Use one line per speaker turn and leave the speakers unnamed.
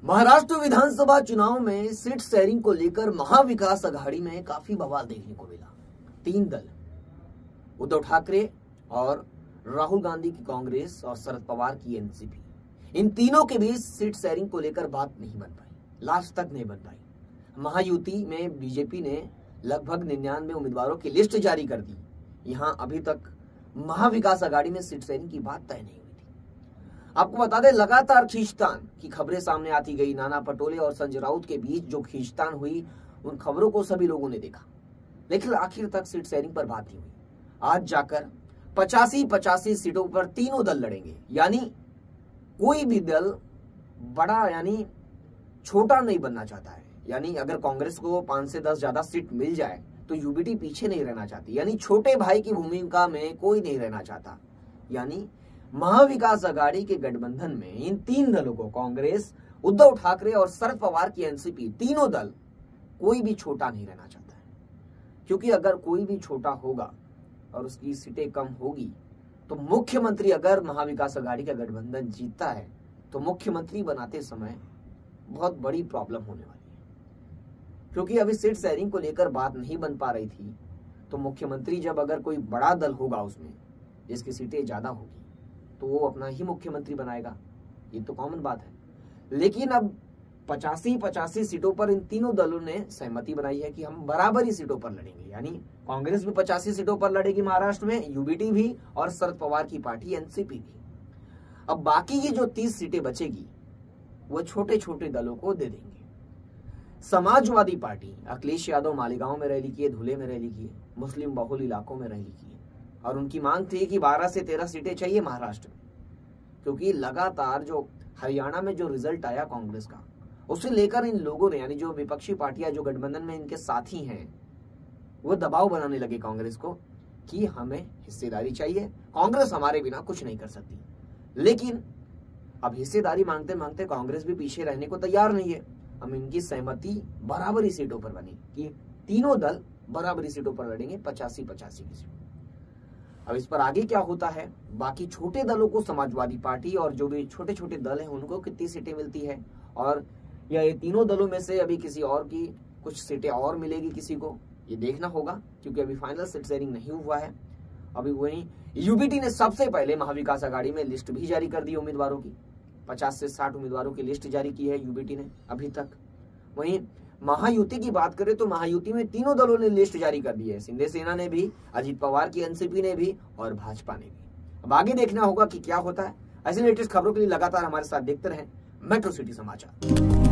महाराष्ट्र विधानसभा चुनाव में seat sharing को लेकर महाविकास अघाड़ी में काफी बवाल देखने को मिला। 3 दल, उद्धव ठाकरे और राहुल गांधी की कांग्रेस और शरद पवार की एनसीपी, इन तीनों के बीच सीट शेयरिंग को लेकर बात नहीं बन पाई, लास्ट तक नहीं बन पाई। महायुति में बीजेपी ने लगभग 99 उम्मीदवारों की लिस्ट जारी कर दी। यहां अभी तक महाविकास अघाड़ी में सीट शेयरिंग की बात तय नहीं हुई थी। आपको बता दें, लगातार खींचतान की खबरें सामने आती गई। नाना पटोले और संजय राउत के बीच जो खींचतान हुई, उन खबरों को सभी लोगों ने देखा, लेकिन आखिर तक सीट शेयरिंग पर बात नहीं हुई। आज जाकर 85-85 सीटों पर तीनों दल लड़ेंगे, यानी कोई भी दल बड़ा यानी छोटा नहीं बनना चाहता है। यानी अगर कांग्रेस को 5 से 10 ज्यादा सीट मिल जाए तो यूबीटी पीछे नहीं रहना चाहती, यानी छोटे भाई की भूमिका में कोई नहीं रहना चाहता। यानी महाविकास अघाड़ी के गठबंधन में इन 3 दलों को, कांग्रेस, उद्धव ठाकरे और शरद पवार की एनसीपी, तीनों दल कोई भी छोटा नहीं रहना चाहता है। क्योंकि अगर कोई भी छोटा होगा और उसकी सीटें कम होगी तो मुख्यमंत्री, अगर महाविकास अघाड़ी का गठबंधन जीतता है तो मुख्यमंत्री बनाते समय बहुत बड़ी प्रॉब्लम होने वाली है। क्योंकि अभी सीट शेयरिंग को लेकर बात नहीं बन पा रही थी, तो मुख्यमंत्री जब अगर कोई बड़ा दल होगा उसमें जिसकी सीटें ज्यादा होगी तो वो अपना ही मुख्यमंत्री बनाएगा, ये तो कॉमन बात है। लेकिन अब 85-85 सीटों पर इन तीनों दलों ने सहमति बनाई है कि हम बराबरी सीटों पर लड़ेंगे। यानी कांग्रेस भी 85 सीटों पर लड़ेगी महाराष्ट्र में, यूबीटी भी, और शरद पवार की पार्टी एनसीपी भी। अब बाकी की जो 30 सीटें बचेगी वो छोटे छोटे दलों को दे देंगे। समाजवादी पार्टी अखिलेश यादव मालेगांव में रैली किए, धुले में रैली किए, मुस्लिम बहुल इलाकों में रैली किए, और उनकी मांग थी कि 12 से 13 सीटें चाहिए महाराष्ट्र में। क्योंकि लगातार जो हरियाणा में जो रिजल्ट आया कांग्रेस का, उसे लेकर इन लोगों ने, यानी जो विपक्षी पार्टियां जो गठबंधन में इनके साथी हैं, वो दबाव बनाने लगे कांग्रेस को कि हमें हिस्सेदारी चाहिए, कांग्रेस हमारे बिना कुछ नहीं कर सकती। लेकिन अब हिस्सेदारी मांगते मांगते कांग्रेस भी पीछे रहने को तैयार नहीं है। अब इनकी सहमति बराबरी सीटों पर बनी कि तीनों दल बराबरी सीटों पर लड़ेंगे, 85-85 की सीटों। अब इस पर आगे क्या होता है, बाकी छोटे दलों को, समाजवादी पार्टी और जो भी छोटे छोटे दल हैं, उनको कितनी सीटें मिलती है, और या ये तीनों दलों में से अभी किसी और की कुछ सीटें और मिलेगी किसी को, ये देखना होगा। क्योंकि अभी फाइनल सीट शेयरिंग नहीं हुआ है। अभी वहीं यूबीटी ने सबसे पहले महाविकास अघाड़ी में लिस्ट भी जारी कर दी उम्मीदवारों की, 50 से 60 उम्मीदवारों की लिस्ट जारी की है यूबीटी ने अभी तक। वहीं महायुति की बात करें तो महायुति में तीनों दलों ने लिस्ट जारी कर दी है, शिंदे सेना ने भी, अजित पवार की एनसीपी ने भी, और भाजपा ने भी। अब आगे देखना होगा कि क्या होता है। ऐसे लेटेस्ट खबरों के लिए लगातार हमारे साथ देखते रहें मेट्रो सिटी समाचार।